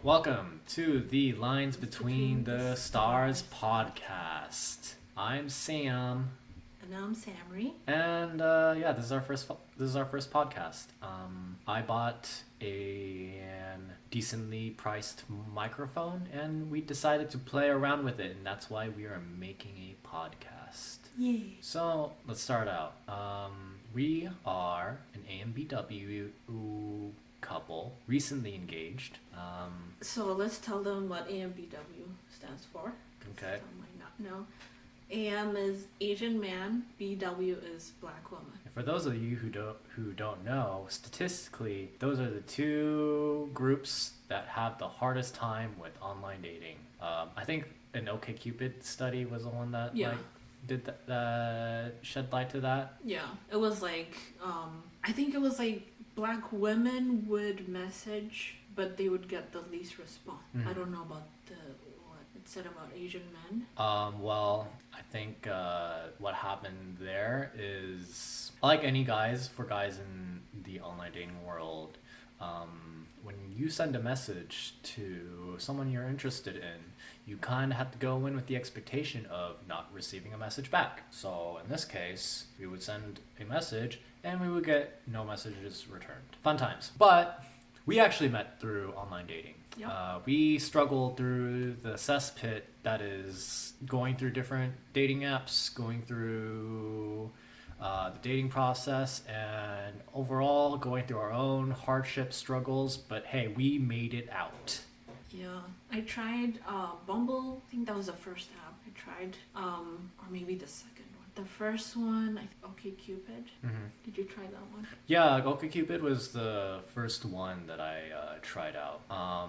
Welcome to the Lines Between the Stars podcast. I'm Sam, And I'm Samri. and this is our first podcast. I bought an decently priced microphone, and we decided to play around with it, and that's why we are making a podcast. Yay. So let's start out. We are an AMBW couple, recently engaged. So let's tell them what AMBW stands for. 'Cause Okay. Some might not know. AM is Asian man, BW is black woman. For those of you who don't know, statistically, those are the two groups that have the hardest time with online dating. I think an OkCupid study was the one that Yeah. did that shed light to that. Yeah. It was like, I think it was like black women would message, but they would get the least response. Mhm. I don't know about what it said about Asian men. Well, I think what happened there is, like any guys, for guys in the online dating world, when you send a message to someone you're interested in, you kind of have to go in with the expectation of not receiving a message back. So in this case, we would send a message and we would get no messages returned. Fun times. But we actually met through online dating. Yep. We struggled through the cesspit that is going through different dating apps, going through the dating process, and overall going through our own hardship struggles. But hey, we made it out. Yeah. I tried Bumble. I think that was the first app I tried. Or maybe the second one. The first one, OkCupid. Mm-hmm. Did you try that one? Yeah, OkCupid was the first one that I tried out. I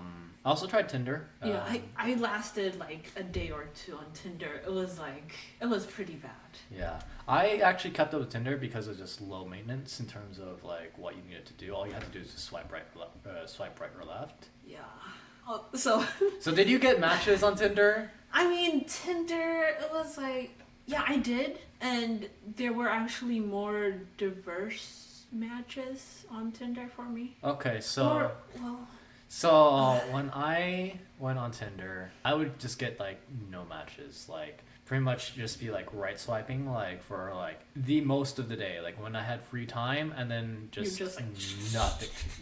also tried Tinder. Yeah, I lasted like a day or two on Tinder. It was pretty bad. Yeah, I actually kept up with Tinder because it's just low maintenance in terms of like what you needed to do. All you had to do is just swipe right or left. Yeah. Oh, so So did you get matches on Tinder? I mean, Tinder. It was like, yeah, I did, and there were actually more diverse matches on Tinder for me. Okay, so Well, so when I went on Tinder, I would just get like no matches, like pretty much just be like right swiping like for like the most of the day, like when I had free time, and then just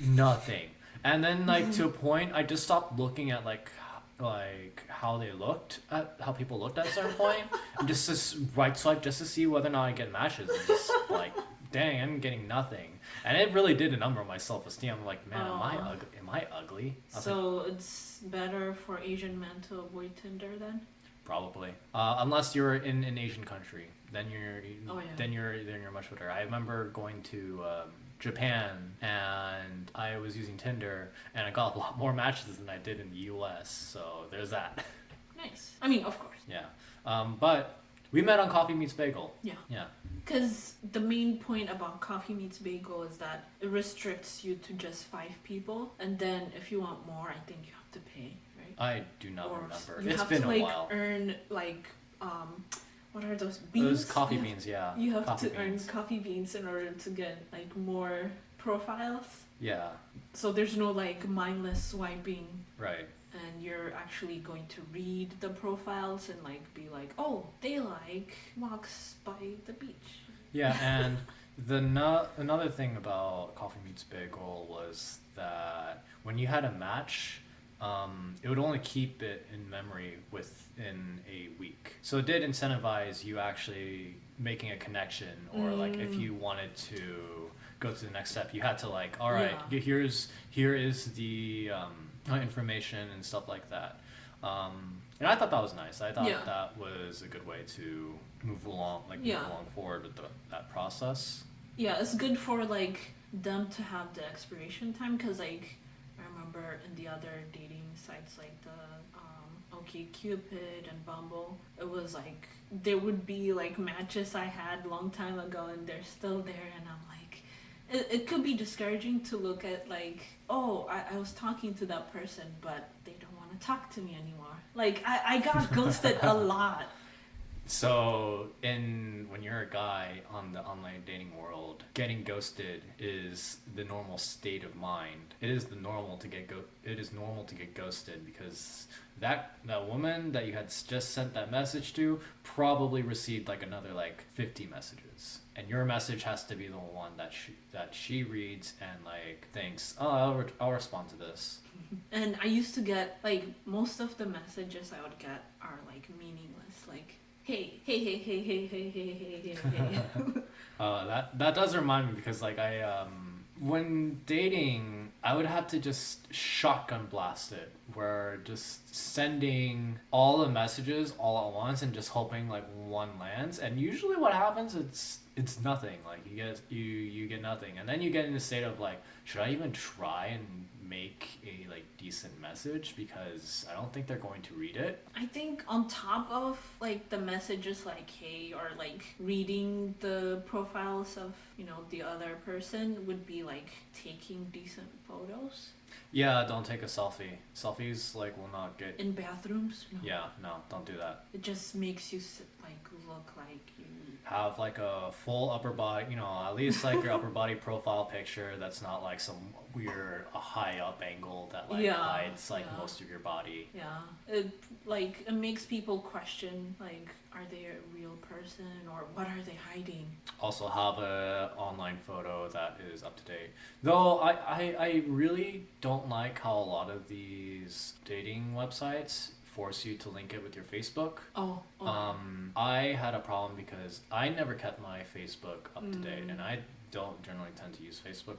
nothing. And then like to a point, I just stopped looking at like how they looked at how people looked at a certain point, and just right swipe just to see whether or not I get matches. And just like, dang, I'm getting nothing, and it really did a number on my self esteem. I'm like, man, am I ugly? so it's better for Asian men to avoid Tinder then. Probably, unless you're in an Asian country, then Oh, yeah. then you're much better. I remember going to Japan, and I was using Tinder, and I got a lot more matches than I did in the U.S. So there's that. Nice. I mean, of course. Yeah, but we met on Coffee Meets Bagel. Yeah. Yeah. Because the main point about Coffee Meets Bagel is that it restricts you to just 5 people, and then if you want more, I think you have to pay, right? I do not Or remember. you It's have been to a like while. earn like what are those beans? Those coffee You have- beans, yeah. You have coffee to earn beans. coffee beans in order to get like more profiles. Yeah, So there's no like mindless swiping, right. and you're actually going to read the profiles and like be like, oh, they like walks by the beach. Yeah, and another thing about Coffee Meets Bagel was that when you had a match, it would only keep it in memory within a week. So it did incentivize you actually making a connection, or like if you wanted to go to the next step, you had to like, all right, Yeah. here is the information and stuff like that. And I thought that was nice. I thought Yeah. that was a good way to move along forward with that process. Yeah, it's good for like them to have the expiration time, because like I remember in the other dating sites like the OkCupid and Bumble, it was like there would be like matches I had long time ago and they're still there, and I'm like, it could be discouraging to look at like, oh, I was talking to that person but they don't want to talk to me anymore. Like I got ghosted a lot. So, when you're a guy on the online dating world, getting ghosted is the normal state of mind. It is it is normal to get ghosted because that woman that you had just sent that message to probably received like another like 50 messages. And your message has to be the one that she reads and like thinks, "Oh, I'll respond to this." And I used to get like most of the messages I would get are like meaningless, like hey, hey, hey, hey, hey, hey, hey, hey, hey, hey. That does remind me because like when dating, I would have to just shotgun blast it, where just sending all the messages all at once and just hoping like one lands. And usually, what happens, it's nothing. Like you get nothing, and then you get in a state of like, should I even try and make a like decent message because I don't think they're going to read it. I think on top of like the messages like hey or like reading the profiles of the other person would be like taking decent photos Yeah, don't take a selfie. Selfies like will not get. in bathrooms. No. Yeah, no, don't do that. It just makes you like look like you. Have like a full upper body, at least like your upper body profile picture that's not like some weird high up angle that like Yeah, hides like yeah. most of your body. Yeah, it makes people question like, are they a real person or what are they hiding? Also have a online photo that is up to date. Though I really don't like how a lot of these dating websites force you to link it with your Facebook. Oh. I had a problem because I never kept my Facebook up to date, and I don't generally tend to use Facebook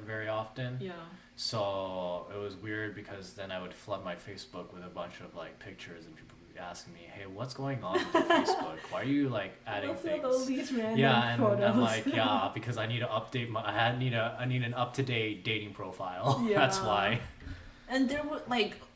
very often. Yeah. So it was weird because then I would flood my Facebook with a bunch of like pictures, and people would be asking me, "Hey, what's going on with your Facebook? Why are you like adding What's with things?" all these random Yeah, and photos? I'm like, yeah, because I need to update I need an up to date dating profile. Yeah. That's why. And there would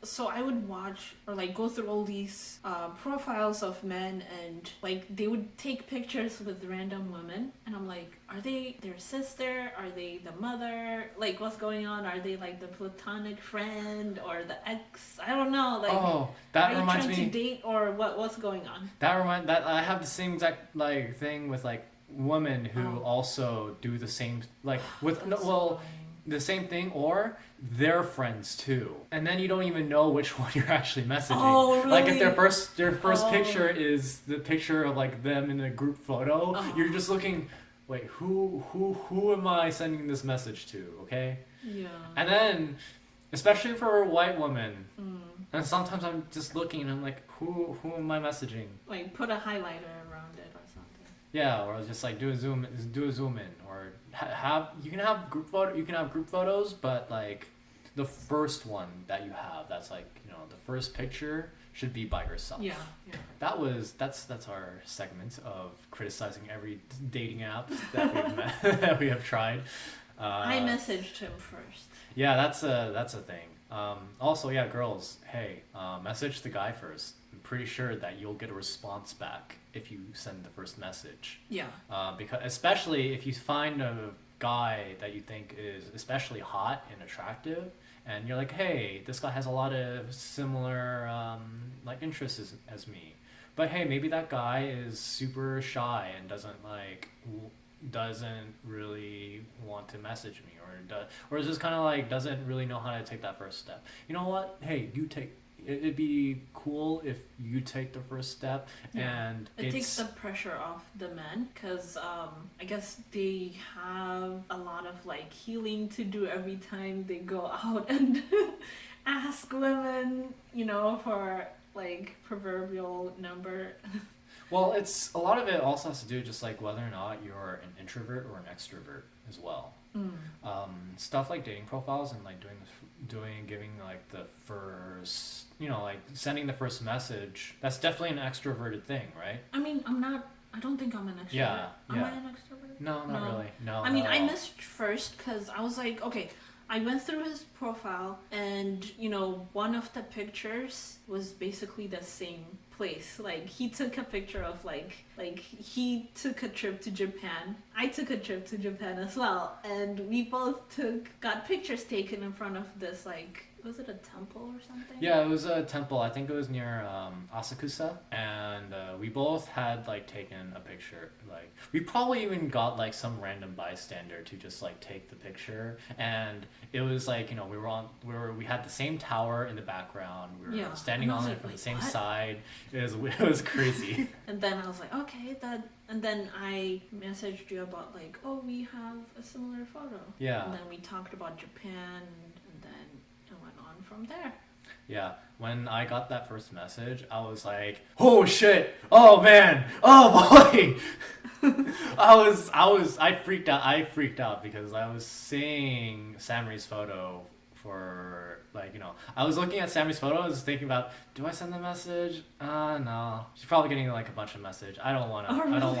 so I would watch or like go through all these profiles of men, and like they would take pictures with random women, and I'm like, are they their sister? Are they the mother? Like, what's going on? Are they like the platonic friend or the ex? I don't know. Like, that are reminds you trying me. to date or what's going on? That I have the same exact like thing with like women who also do the same like with That's well. annoying. The same thing, or they're friends too, and then you don't even know which one you're actually messaging. Oh, really? Like if their first picture is the picture of like them in a group photo, you're just looking, wait, who am I sending this message to? Okay. Yeah. And then, especially for a white woman, and sometimes I'm just looking and I'm like, who am I messaging? Like put a highlighter around it or something. Yeah, or just like do a zoom in, or you can have group photos, but like the first one that you have, that's like the first picture should be by yourself. Yeah. That's our segment of criticizing every dating app that we've that we have tried. I messaged him first. Yeah, that's a thing. Also, yeah, girls, hey, message the guy first. I'm pretty sure that you'll get a response back if you send the first message. Yeah. Because especially if you find a guy that you think is especially hot and attractive, and you're like, hey, this guy has a lot of similar like interests as me, but hey, maybe that guy is super shy and doesn't really want to message me, or is just kind of like doesn't really know how to take that first step. You know what? Hey, it'd be cool if you take the first step, and it takes the pressure off the men, because I guess they have a lot of like healing to do every time they go out and ask women, for like proverbial number. Well, it's a lot of it also has to do just like whether or not you're an introvert or an extrovert as well. Stuff like dating profiles and like giving like the first, like sending the first message. That's definitely an extroverted thing, right? I mean, I don't think I'm an extrovert. Yeah. Am I an extrovert? No, not really. No. I mean, I missed first because I was like, okay, I went through his profile, and one of the pictures was basically the same place. Like he took a picture of like he took a trip to Japan. I took a trip to Japan as well, and we both got pictures taken in front of this like Was it a temple or something? Yeah, it was a temple. I think it was near Asakusa, and we both had like taken a picture. Like we probably even got like some random bystander to just like take the picture, and it was like we had the same tower in the background. We were Yeah. standing And I was on like, it from the "Wait, same what?" side. It was crazy. And then I was like, okay, that. And then I messaged you about like, oh, we have a similar photo. Yeah. And then we talked about Japan, and then it went on from there. Yeah, when I got that first message, I was like, "Oh shit! Oh man! Oh boy!" I freaked out. I freaked out because I was seeing Samri's photo for I was looking at Sammy's photo and was thinking about, do I send the message? No. She's probably getting like a bunch of message. I don't wanna. Oh, really? I don't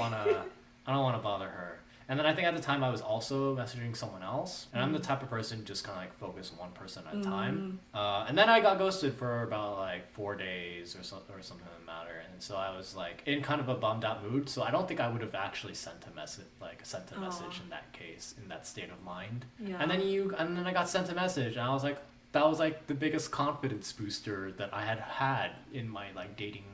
wanna bother her. And then I think at the time I was also messaging someone else, and I'm the type of person to just kind of like focus on one person at a time. And then I got ghosted for about like 4 days or something of the matter, and so I was like in kind of a bummed out mood. So I don't think I would have actually sent a message in that case, in that state of mind. Yeah. And then I got sent a message, and I was like, that was like the biggest confidence booster that I had in my like dating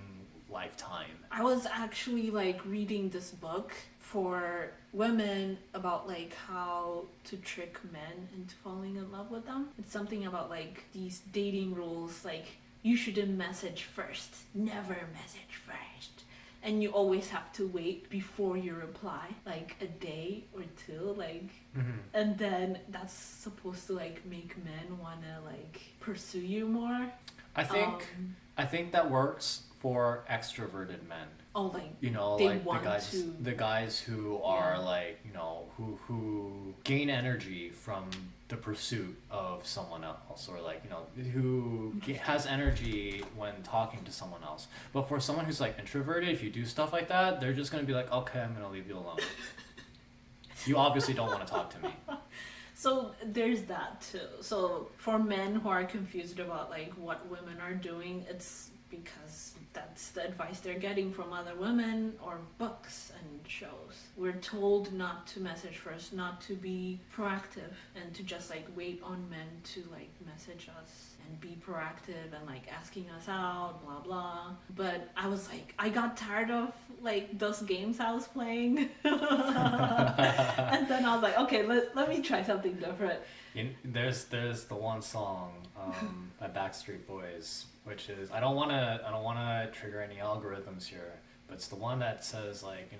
lifetime. I was actually like reading this book for women about like how to trick men into falling in love with them. It's something about like these dating rules, like you shouldn't message first, never message first, and you always have to wait before you reply, like a day or two, like and then that's supposed to like make men wanna like pursue you more. I think that works for extroverted men. Oh, like they like the guys who are like who gain energy from the pursuit of someone else, or like who has energy when talking to someone else. But for someone who's like introverted, if you do stuff like that, they're just gonna be like, okay, I'm gonna leave you alone. You obviously don't want to talk to me. So there's that too. So for men who are confused about like what women are doing, it's because that's the advice they're getting from other women or books and shows. We're told not to message first, not to be proactive, and to just like wait on men to like message us and be proactive and like asking us out, blah blah. But I was like, I got tired of like those games I was playing. And then I was like, okay, let me try something different. There's the one song by Backstreet Boys, which is, I don't wanna trigger any algorithms here, but it's the one that says like,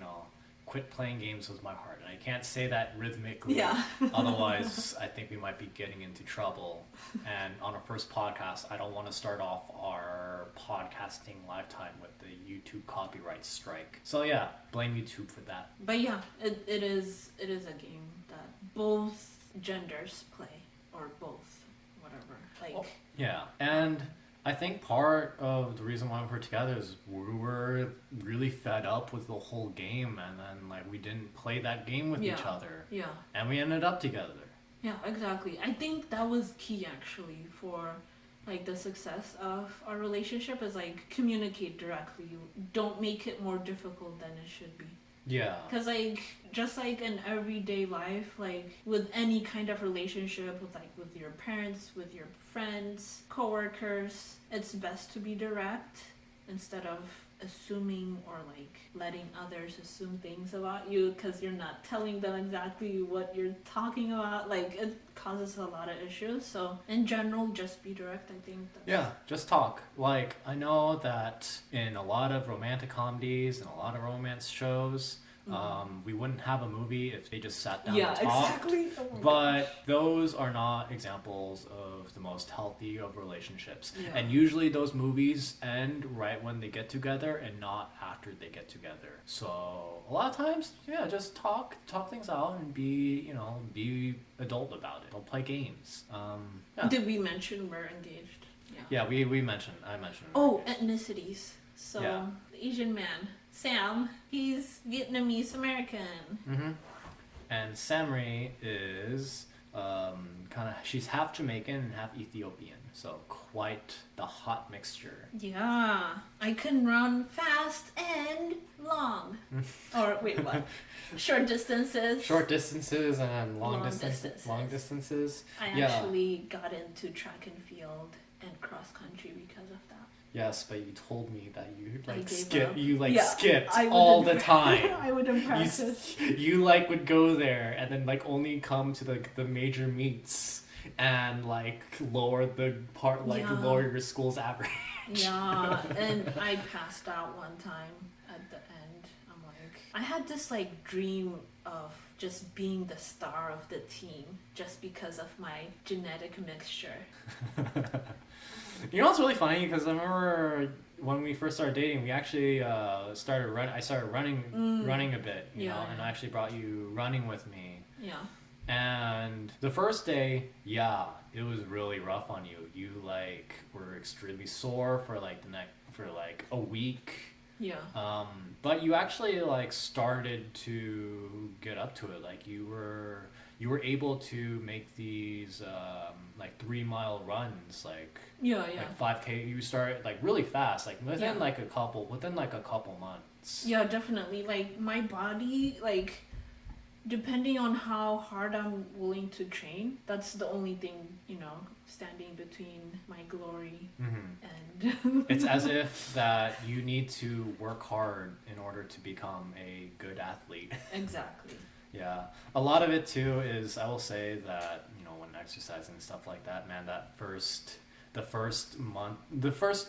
quit playing games with my heart. And I can't say that rhythmically. Yeah. Otherwise, I think we might be getting into trouble. And on our first podcast, I don't want to start off our podcasting lifetime with the YouTube copyright strike. So yeah, blame YouTube for that. But yeah, it is a game that both genders play, or both, whatever. Like yeah, and I think part of the reason why we're together is we were really fed up with the whole game, and then like we didn't play that game with each other. Yeah. And we ended up together. Yeah, exactly. I think that was key actually for like the success of our relationship, is like communicate directly. Don't make it more difficult than it should be. Yeah. Because like just like in everyday life, like with any kind of relationship, with your parents, with your friends, coworkers, it's best to be direct instead of assuming or like letting others assume things about you, because you're not telling them exactly what you're talking about. Like it causes a lot of issues. So in general, just be direct. I think yeah, just talk. Like I know that in a lot of romantic comedies and a lot of romance shows, we wouldn't have a movie if they just sat down and talked. Exactly. Oh but those are not examples of the most healthy of relationships. Yeah. And usually those movies end right when they get together and not after they get together. So a lot of times, yeah, just talk things out and be adult about it. Don't play games. Yeah. Did we mention we're engaged? Yeah, I mentioned. Oh, ethnicities. So Yeah. the Asian man, Sam, he's Vietnamese American. Mm-hmm. And Samri is she's half Jamaican and half Ethiopian. So quite the hot mixture. Yeah, I can run fast and long. Or wait, what? Short distances. Short distances and long Distances. long distances. I Yeah. actually got into track and field and cross country because of that. Yes, but you told me that you I like gave skip up. you like Yeah, skipped I all wouldn't the time. I wouldn't practice. You like would go there and then like only come to the major meets and like lower the part like Yeah. lower your school's average. Yeah, and I passed out one time at the end. I'm like, I had this like dream of just being the star of the team just because of my genetic mixture. You know what's really funny? Because I remember when we first started dating, we actually started run. I started running a bit, you know, and I actually brought you running with me. Yeah. And the first day, yeah, it was really rough on you. You like were extremely sore for like for like a week. Yeah. But you actually like started to get up to it. Like you were able to make these like 3 mile runs, like Yeah. like 5K. You started like really fast, like within Yeah. like a couple months. Yeah, definitely. Like my body, like depending on how hard I'm willing to train, that's the only thing, you know, standing between my glory and It's as if that you need to work hard in order to become a good athlete. Exactly. Yeah, a lot of it too is, I will say that, you know, when exercising and stuff like that, man, the first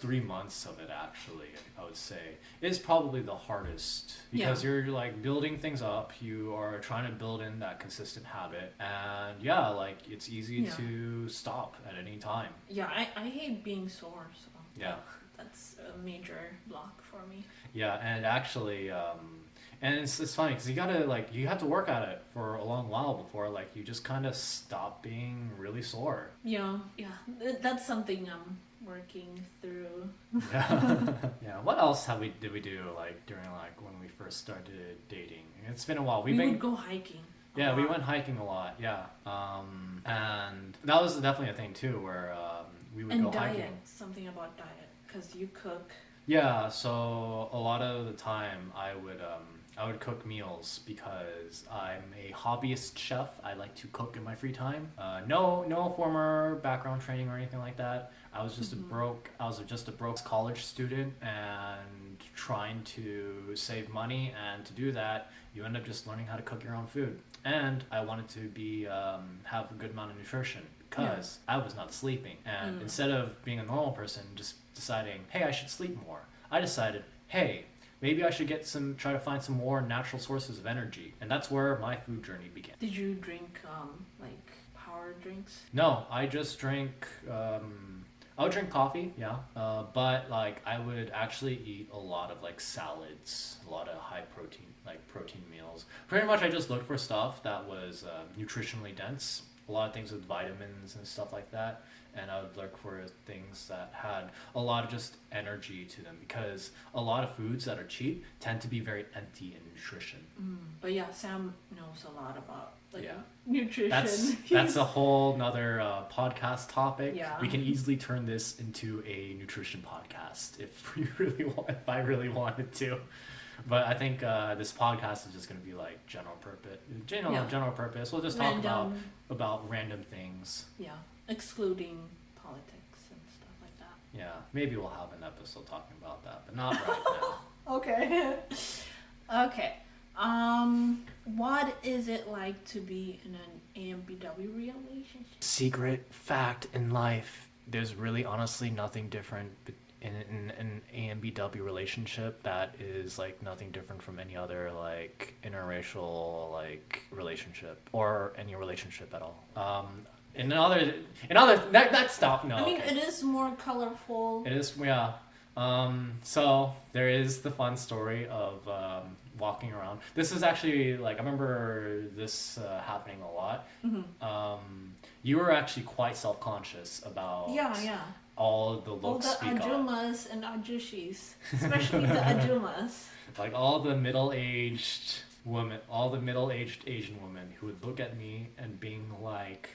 3 months of it actually, I would say, is probably the hardest because you're like building things up. You are trying to build in that consistent habit, and yeah, like it's easy to stop at any time. Yeah, I hate being sore, so Yeah. that's a major block for me. Yeah, and actually, and it's funny because you have to work at it for a long while before like you just kind of stop being really sore. Yeah, that's something I'm working through. Yeah. What else did we do like during like when we first started dating? It's been a while. We would go hiking. Yeah, we went hiking a lot. Yeah. And that was definitely a thing too, where we would go diet, hiking. something about diet, because you cook. Yeah. So a lot of the time I would cook meals because I'm a hobbyist chef. I like to cook in my free time. No former background training or anything like that. I was just a broke college student and trying to save money, and to do that, you end up just learning how to cook your own food. And I wanted to have a good amount of nutrition because I was not sleeping. And instead of being a normal person, just deciding, hey, I should sleep more, I decided, hey, maybe I should try to find some more natural sources of energy. And that's where my food journey began. Did you drink like power drinks? No, I just drank, I would drink coffee, yeah. But like I would actually eat a lot of like salads, a lot of high protein meals. Pretty much I just looked for stuff that was nutritionally dense, a lot of things with vitamins and stuff like that. And I would look for things that had a lot of just energy to them, because a lot of foods that are cheap tend to be very empty in nutrition. But yeah, Sam knows a lot about Yeah. nutrition. That's a whole nother podcast topic. Yeah. We can easily turn this into a nutrition podcast if I really wanted to. But I think this podcast is just going to be like general purpose. We'll just talk about random things. Yeah, excluding politics and stuff like that. Yeah, maybe we'll have an episode talking about that, but not right now. Okay. Okay. What is it like to be in an AMBW relationship? Secret fact in life: there's really honestly nothing different in an AMBW relationship that is like nothing different from any other like interracial like relationship or any relationship at all. That stop. No, I mean, okay. it is more colorful. It is, yeah. So there is the fun story of walking around. This is actually like, I remember this happening a lot. You were actually quite self-conscious about all the looks. All the ajumas and ajushis, especially the ajumas. Like all the middle-aged Asian women who would look at me and being like,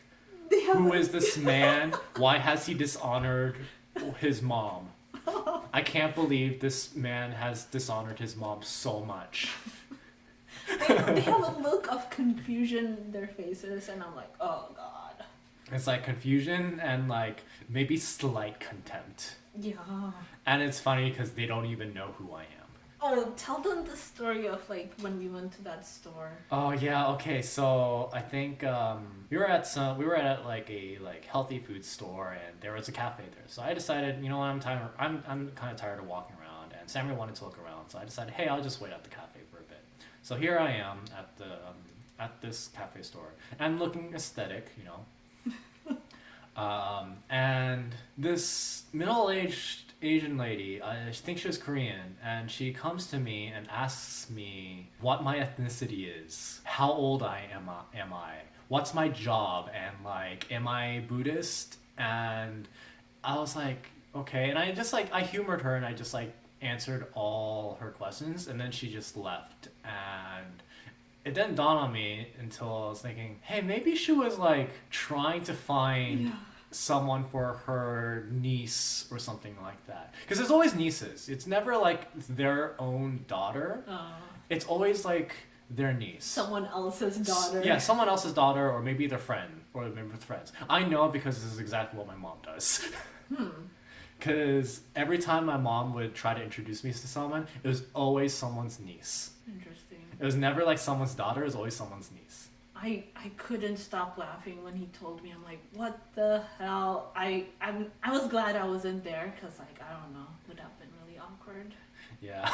They have Who is this man? Why has he dishonored his mom? I can't believe this man has dishonored his mom so much. they have a look of confusion in their faces, and I'm like, oh god. It's like confusion and like maybe slight contempt. Yeah. And it's funny because they don't even know who I am. Oh, tell them the story of like when we went to that store. Oh yeah, okay. So I think we were at like a like healthy food store, and there was a cafe there. So I decided, you know what, I'm kind of tired of walking around, and Samuel wanted to look around. So I decided, hey, I'll just wait at the cafe for a bit. So here I am at the at this cafe store, and I'm looking aesthetic, you know. And this middle-aged Asian lady, I think she was Korean, and she comes to me and asks me what my ethnicity is, how old am I, what's my job, and like, am I Buddhist? And I was like, okay, and I humored her, and I just like answered all her questions, and then she just left, and it didn't dawn on me until I was thinking, hey, maybe she was like trying to find Yeah. someone for her niece or something like that. Because there's always nieces. It's never like their own daughter. It's always like their niece. Someone else's daughter. Yeah, someone else's daughter, or maybe their friend, or maybe with friends. I know because this is exactly what my mom does. Because every time my mom would try to introduce me to someone, it was always someone's niece. Interesting. It was never like someone's daughter, it was always someone's niece. I couldn't stop laughing when he told me. I'm like, what the hell? I was glad I wasn't there, because like, I don't know, would have been really awkward. Yeah.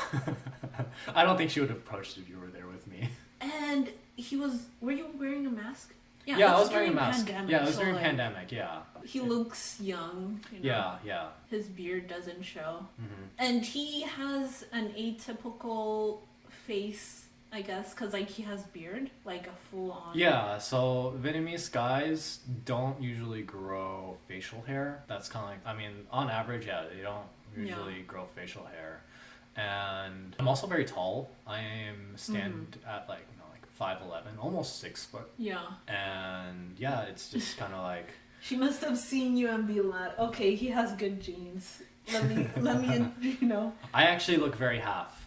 I don't think she would have approached if you were there with me. And were you wearing a mask? Yeah, I it's was wearing a during mask. pandemic, Yeah, it was so, during like, pandemic, yeah. He looks young. You know? Yeah, yeah. His beard doesn't show. Mm-hmm. And he has an atypical face, I guess, because like he has beard, like a full on. Yeah, so Vietnamese guys don't usually grow facial hair. That's kind of like, I mean, on average, yeah, they don't usually grow facial hair. And I'm also very tall. I am stand at like, you know, like 5'11", almost 6 foot. Yeah. And yeah, it's just kind of like, She must have seen you and be like, okay, he has good genes. Let me, you know. I actually look very half.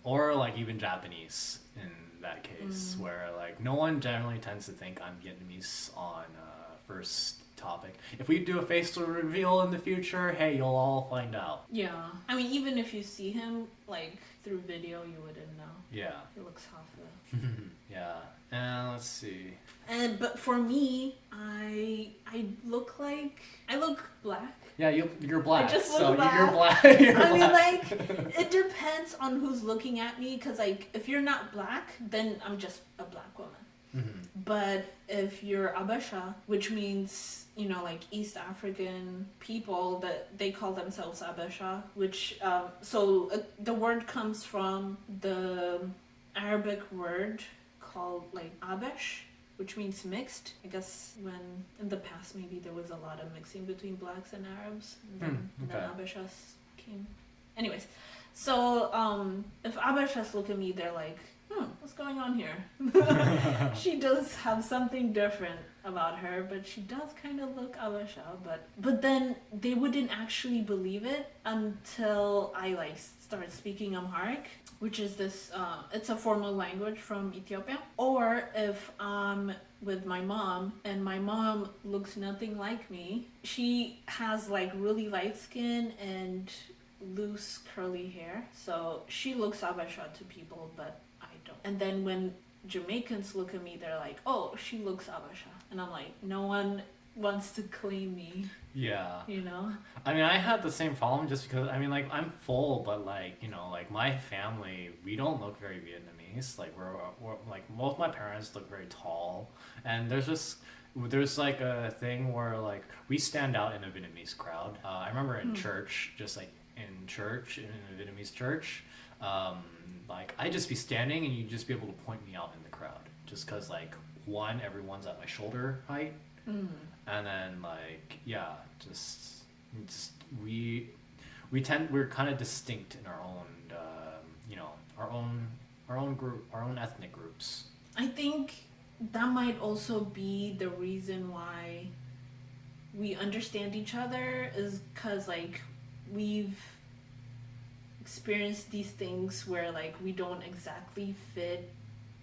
Or like even Japanese in that case, where like no one generally tends to think I'm Vietnamese on first topic. If we do a facial reveal in the future, hey, you'll all find out. Yeah. I mean, even if you see him like through video, you wouldn't know. Yeah. He looks half the. Yeah. And let's see. But for me, I look black. Yeah, you're black. I just look so black. you're black. You're I mean, black. like, it depends on who's looking at me, because like if you're not black, then I'm just a black woman. But if you're Abasha, which means, you know, like East African people, that they call themselves Abasha, which the word comes from the Arabic word called like Abash, which means mixed. I guess when in the past maybe there was a lot of mixing between blacks and Arabs, and then Abashas came. Anyways, so if Abashas look at me, they're like, what's going on here? She does have something different about her, but she does kind of look Abasha. But then they wouldn't actually believe it until I like start speaking Amharic, which is this, it's a formal language from Ethiopia. Or if I'm with my mom and my mom looks nothing like me, she has like really light skin and loose curly hair. So she looks Abasha to people, but I don't. And then when Jamaicans look at me, they're like, oh, she looks Abasha. And I'm like, no one wants to claim me. Yeah. You know? I mean, I had the same problem just because, I mean, like, I'm full, but, like, you know, like, my family, we don't look very Vietnamese. Like, we're like, both my parents look very tall. And there's, like, a thing where, like, we stand out in a Vietnamese crowd. I remember in church, just, like, in a Vietnamese church, like, I'd just be standing and you'd just be able to point me out in the crowd. Just because, like, one, everyone's at my shoulder height. And then like we're kind of distinct in our own you know, our own group, our own ethnic groups. I think that might also be the reason why we understand each other, is because like we've experienced these things where like we don't exactly fit,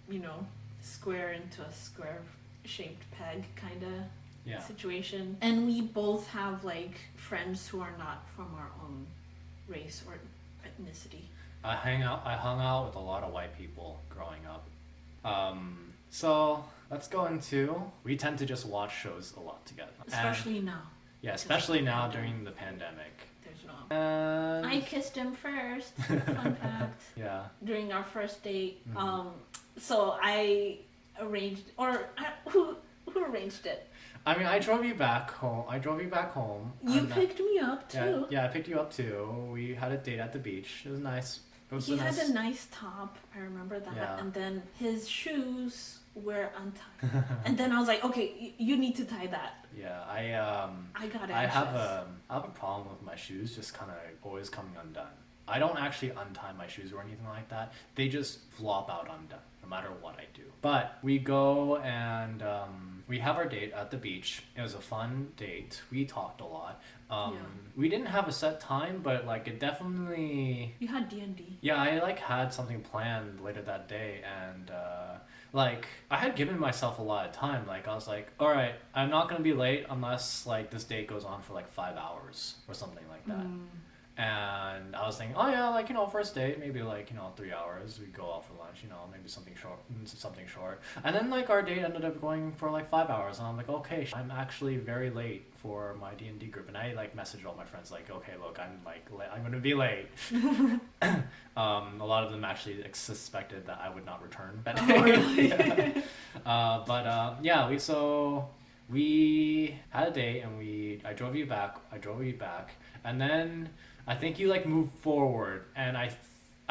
you know, square into a square shaped peg kind of Yeah. situation. And we both have like friends who are not from our own race or ethnicity. I hung out with a lot of white people growing up. So let's go into. We tend to just watch shows a lot together. Especially now. Yeah, especially now during the pandemic. There's no. And I kissed him first. Fun fact. yeah. During our first date. Mhm. So I arranged, who arranged it? I mean, I drove you back home. You and, picked me up too. Yeah, I picked you up too. We had a date at the beach. It was nice. He had a nice top. I remember that. Yeah. And then his shoes were untied. And then I was like, okay, you need to tie that. Yeah, I got it. I have a problem with my shoes just kind of always coming undone. I don't actually untie my shoes or anything like that. They just flop out undone, no matter what I do. But we go and we have our date at the beach. It was a fun date. We talked a lot. We didn't have a set time, but like it definitely. You had D&D. Yeah, I like had something planned later that day, and like I had given myself a lot of time. Like I was like, all right, I'm not gonna be late unless like this date goes on for like 5 hours or something like that. And I was thinking, oh yeah, like, you know, first date, maybe like, you know, 3 hours, we go out for lunch, you know, maybe something short. And then like our date ended up going for like 5 hours, and I'm like, okay, I'm actually very late for my D&D group. And I like messaged all my friends like, okay, look, I'm gonna be late. A lot of them actually suspected that I would not return that day. Oh, really? Yeah. We had a date, and I drove you back, and then I think you like moved forward, and I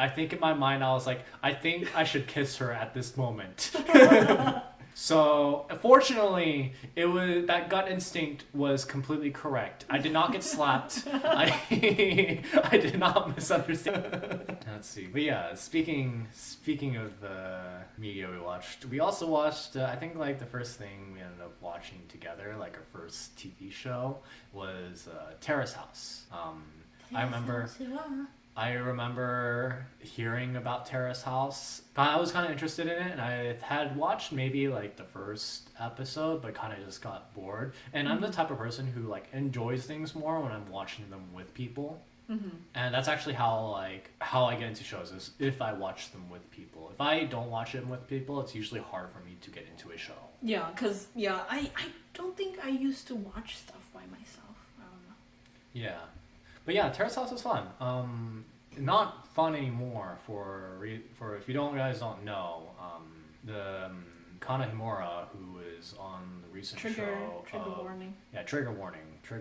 think in my mind I was like, I think I should kiss her at this moment. So fortunately, it was that gut instinct was completely correct. I did not get slapped. I did not misunderstand. Let's see. But yeah, speaking of the media we also watched. I think like the first thing we ended up watching together, like our first TV show, was Terrace House. I remember hearing about Terrace House. I was kind of interested in it, and I had watched maybe like the first episode, but kind of just got bored. And I'm the type of person who like enjoys things more when I'm watching them with people. And that's actually how I get into shows, is if I watch them with people. If I don't watch them with people, it's usually hard for me to get into a show. Yeah, because I don't think I used to watch stuff by myself. I don't know. Yeah. But yeah, Terrace House was fun. Not fun anymore for if you guys don't know, the Kana Himura, who is on the recent show. Trigger warning. Yeah, trigger warning for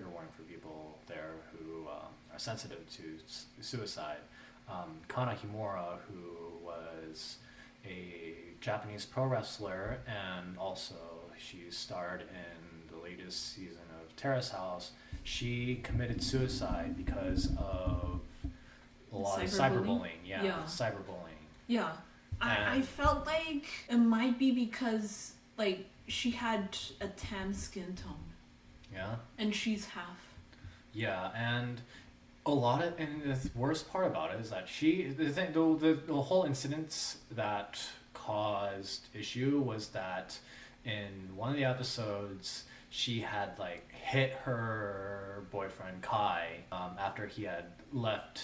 people there who are sensitive to suicide. Kana Himura, who was a Japanese pro wrestler, and also she starred in the latest season of Terrace House. She committed suicide because of a lot of cyberbullying. Yeah. Cyberbullying. Yeah. I felt like it might be because like she had a tan skin tone. Yeah. And she's half. Yeah, and the worst part about it is that the whole incident that caused issue was that in one of the episodes she had like hit her boyfriend Kai after he had left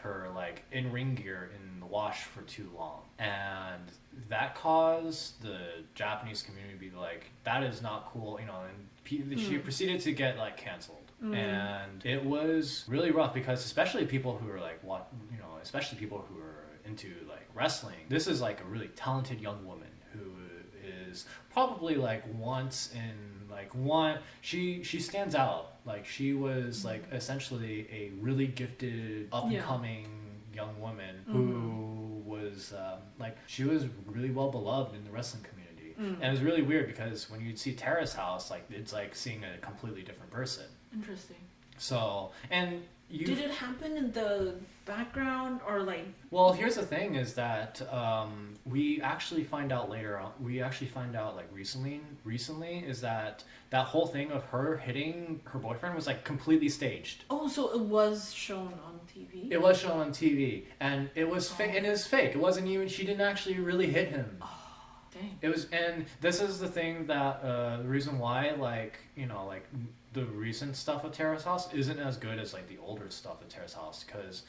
her like in ring gear in the wash for too long, and that caused the Japanese community to be like, that is not cool, you know, and she proceeded to get like canceled. And it was really rough because especially people who are like especially people who are into like wrestling, this is like a really talented young woman who is probably like she stands out. Like she was like essentially a really gifted up and coming young woman who was like she was really well beloved in the wrestling community. And it was really weird because when you'd see Terrace House, like it's like seeing a completely different person. Interesting. So, and Did it happen in the background or like? Well, here's the thing: is that we actually find out later on. We actually find out like recently is that that whole thing of her hitting her boyfriend was like completely staged. Oh, so it was shown on TV. It was shown on TV, and it was and it was fake. It wasn't even. She didn't actually really hit him. Oh, dang. It was, and this is the thing that the reason why, like, like the recent stuff at Terrace House isn't as good as like the older stuff at Terrace House, because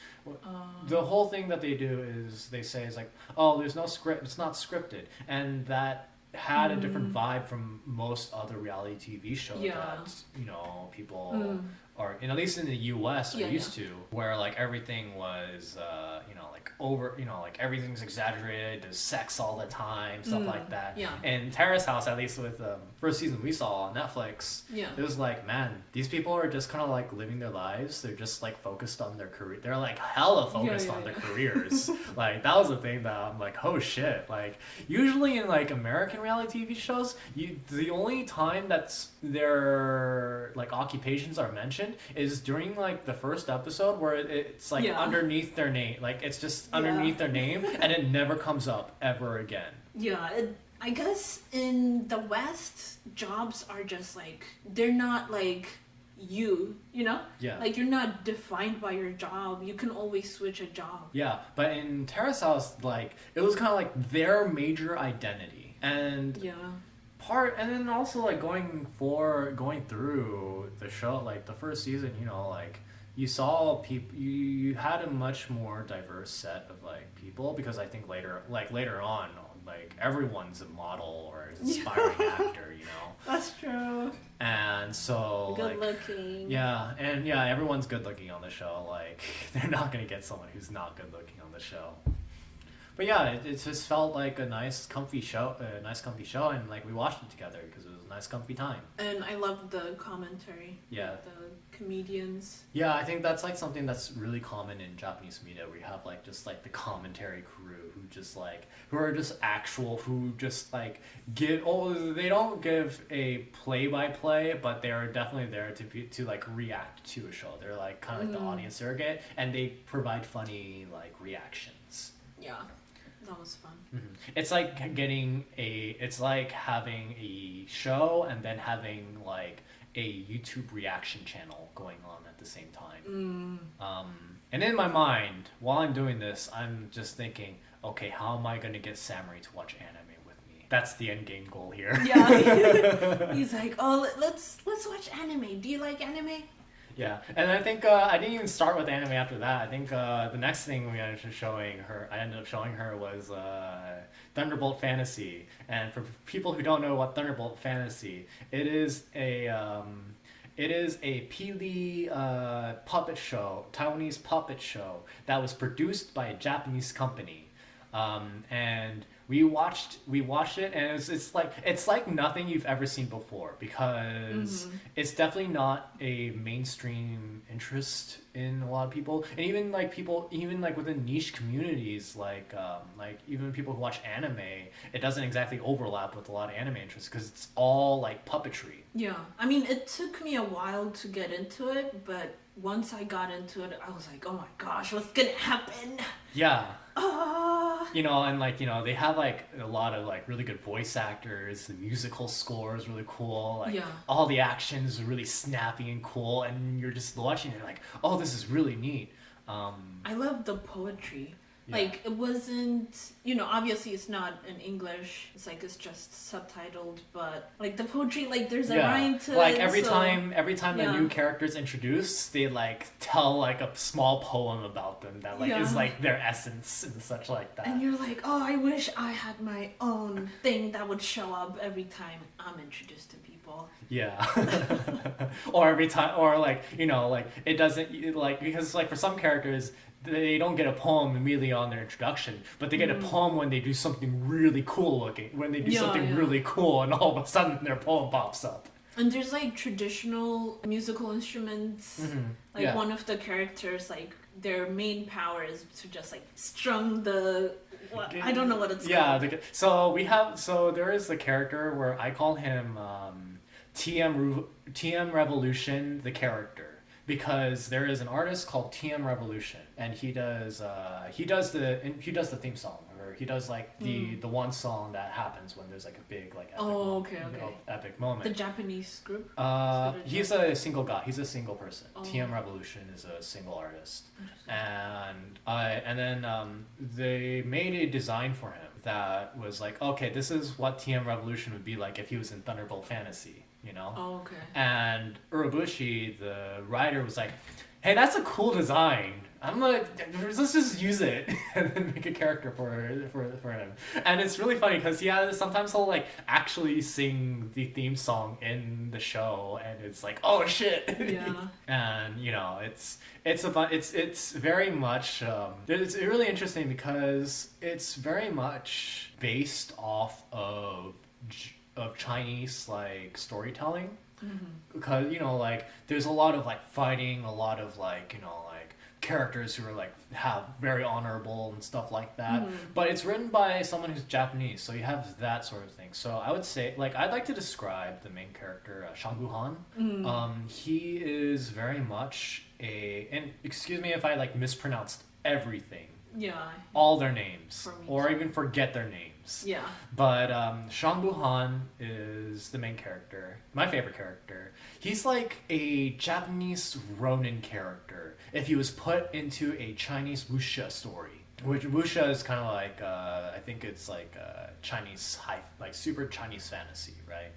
the whole thing that they do is they say is like, oh, there's no script, it's not scripted, and that had a different vibe from most other reality TV shows that people are, at least in the US, are used to, where like everything was like over, like everything's exaggerated, there's sex all the time, stuff like that. And Terrace House, at least with the first season we saw on Netflix, it was like, man, these people are just kind of like living their lives, they're just like focused on their career, they're like hella focused on their careers. Like that was the thing that I'm like, oh shit, like usually in like American reality TV shows, the only time that's their like occupations are mentioned is during like the first episode, where it's like underneath their name, like it's just underneath their name, and it never comes up ever again. I guess in the West, jobs are just like, they're not like like you're not defined by your job, you can always switch a job. But in Terrace House, like it was kind of like their major identity, and and then also like going through the show, like the first season, like you saw people, you had a much more diverse set of like people, because I think later on, like everyone's a model or an aspiring actor, That's true. And so good looking. Everyone's good looking on the show. Like they're not gonna get someone who's not good looking on the show. But it just felt like a nice comfy show, and like we watched it together because it was a nice comfy time. And I loved the commentary. The comedians. I think that's like something that's really common in Japanese media, where you have like just like the commentary crew who are just actual, who just like they don't give a play-by-play, but they are definitely there to like react to a show. They're like kind of like the audience surrogate, and they provide funny like reactions. That was fun. It's like it's like having a show and then having like a YouTube reaction channel going on at the same time. And in my mind, while I'm doing this, I'm just thinking, okay, how am I going to get Samurai to watch anime with me? That's the end game goal here. He's like, oh, let's watch anime. Do you like anime? And I think I didn't even start with anime after that. I think the next thing I ended up showing her was Thunderbolt Fantasy. And for people who don't know what Thunderbolt Fantasy, it is a Pili puppet show, Taiwanese puppet show that was produced by a Japanese company. And we watched it, and it's like nothing you've ever seen before, because it's definitely not a mainstream interest in a lot of people, and even like within niche communities, like even people who watch anime, it doesn't exactly overlap with a lot of anime interests, because it's all like puppetry. I mean, it took me a while to get into it, but once I got into it, I was like, oh my gosh, what's gonna happen? And like they have like a lot of like really good voice actors. The musical score is really cool. Like all the action is really snappy and cool, and you're just watching it like, oh, this is really neat. I love the poetry. Like it wasn't, obviously it's not in English. It's like it's just subtitled, but like the poetry, like there's a rhyme to like it. Every time a new character's introduced, they like tell like a small poem about them that like is like their essence and such like that. And you're like, oh, I wish I had my own thing that would show up every time I'm introduced to people. Or every time, or like like it doesn't, like, because like for some characters, they don't get a poem immediately on their introduction, but they get a poem when they do something really cool looking, when they do something really cool, and all of a sudden their poem pops up. And there's like traditional musical instruments. Like one of the characters, like their main power is to just like strum the, I don't know what it's called. So there is the character where I call him TM Revolution, the character, because there is an artist called TM Revolution, and he does the theme song, or he does like the one song that happens when there's like a big like epic epic moment. The Japanese group. He's a single guy. He's a single person. TM Revolution is a single artist, and then they made a design for him that was like, okay, this is what TM Revolution would be like if he was in Thunderbolt Fantasy, you know? Oh, okay. And Urobushi, the writer, was like, hey, that's a cool design. I'm like, let's just use it and then make a character for him. And it's really funny because sometimes he'll like actually sing the theme song in the show, and it's like, oh shit. Yeah. And you know, it's very much it's really interesting because it's very much based off of Chinese like storytelling. Because you know, like there's a lot of like fighting, a lot of like, you know, like characters who are like have very honorable and stuff like that, but it's written by someone who's Japanese, so you have that sort of thing. So I would say, like, I'd like to describe the main character, Shangbu Han. He is very much and excuse me if I like mispronounced everything, all their names, or even forget their names. Yeah. But Shangbu Han is the main character, my favorite character. He's like a Japanese Ronin character if he was put into a Chinese wuxia story. Which wuxia is kind of like I think it's like Chinese like super Chinese fantasy, right?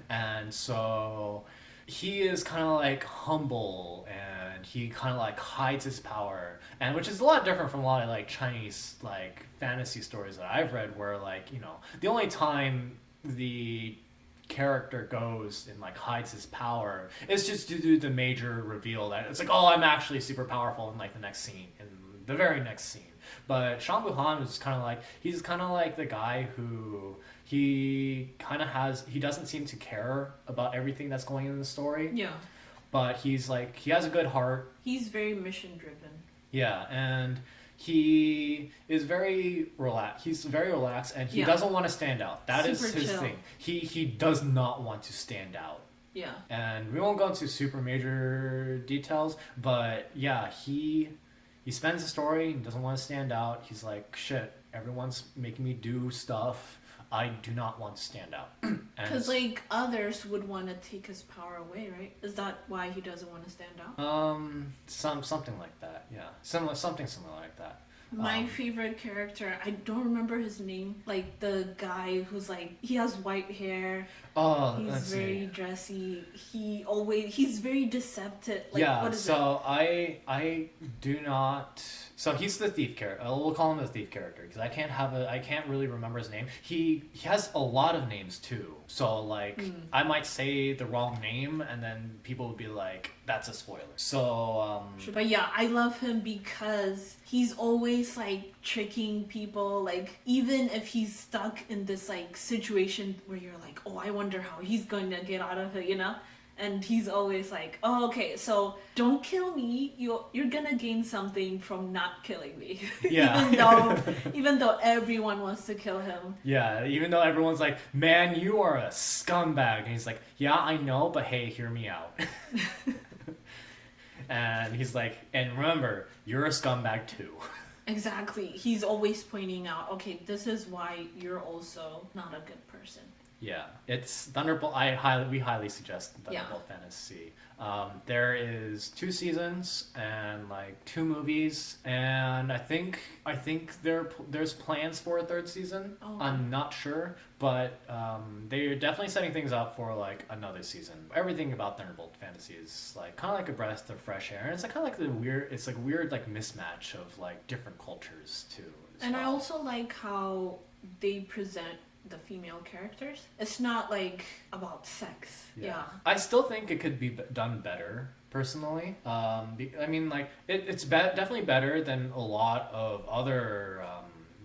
And so he is kind of like humble, and he kind of like hides his power, and which is a lot different from a lot of like Chinese like fantasy stories that I've read, where like, you know, the only time the character goes and like hides his power is just to do the major reveal that it's like, oh, I'm actually super powerful in like the next scene, in the very next scene. But Shangbu Han is kind of like, he's kind of like the guy who he doesn't seem to care about everything that's going in the story. Yeah. But he's like, he has a good heart. He's very mission driven. Yeah, and he is very relaxed. He's very relaxed, and he doesn't want to stand out. That is his chill thing. He does not want to stand out. Yeah. And we won't go into super major details, but yeah, he spends the story. He doesn't want to stand out. He's like, shit, everyone's making me do stuff. I do not want to stand out. Because like others would want to take his power away, right? Is that why he doesn't want to stand out? Something like that. Yeah, something similar like that. My favorite character, I don't remember his name. Like the guy who's like, he has white hair. Oh, he's very dressy. He's very deceptive. Like, yeah. What is so it? I do not. So he's the thief character. We'll call him the thief character because I can't really remember his name. He has a lot of names too. So like I might say the wrong name, and then people would be like, "That's a spoiler." So. But yeah, I love him because he's always like tricking people. Like even if he's stuck in this like situation where you're like, "Oh, I wonder how he's going to get out of it," you know. And he's always like, oh, okay, so don't kill me. You're gonna gain something from not killing me. Yeah. even though everyone wants to kill him. Yeah, even though everyone's like, man, you are a scumbag. And he's like, yeah, I know, but hey, hear me out. And he's like, and remember, you're a scumbag too. Exactly. He's always pointing out, okay, this is why you're also not a good person. Yeah, it's Thunderbolt. We highly suggest Thunderbolt Fantasy. There is 2 seasons and like 2 movies, and I think there's plans for a 3rd season. Oh. I'm not sure, but they're definitely setting things up for like another season. Everything about Thunderbolt Fantasy is like kind of like a breath of fresh air, and it's like kind of like weird like mismatch of like different cultures too. And I also like how they present the female characters. It's not like about sex. Yeah. I still think it could be done better, personally. I mean, like it's definitely better than a lot of other